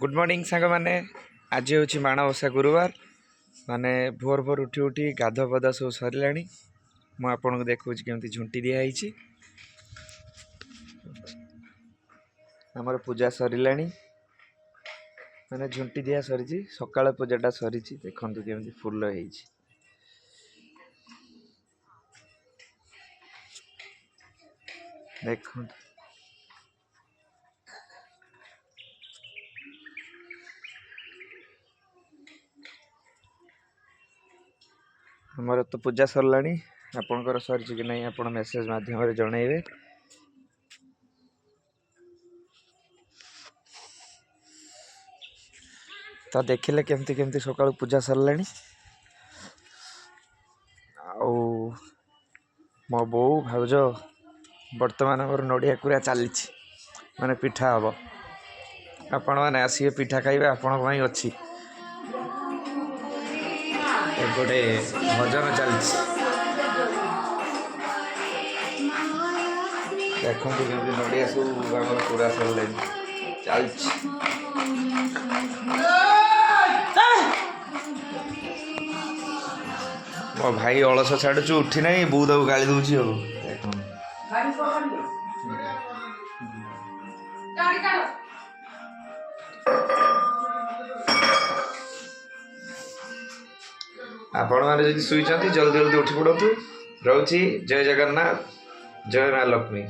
Good morning सांग मैंने आज हूँ माणबसा गुरुवार माने भोर भोर उठी उठी गाध पदा सब सरला मु आपन को देखा केमती झुंटी दिखाई आमर पूजा सरला माने झुंटी दिया सरी सकाळ पूजाटा सरी देखु केमती फुल हो देखु आमर तो पूजा सरला आपणकर सरी कि नहीं आप मेसेज माध्यम जनइबे। तो देखिले केमती केमती सकाळ पूजा सरला मो बो भाउज बर्तमान मोर नड़िया कुरा चली माने पिठा हम आपण मैंने आसिए पिठा खाइबे आपण अच्छी गोटे भजन चली देखो नड़िया सब पूरा सरले चल मो भाई अलस छाड़ू उठी ना बहुत गाली दूची आपण मैंने शुई जल्दी जल्दी उठी पड़ू रोची। जय जगन्नाथ, जय माँ लक्ष्मी।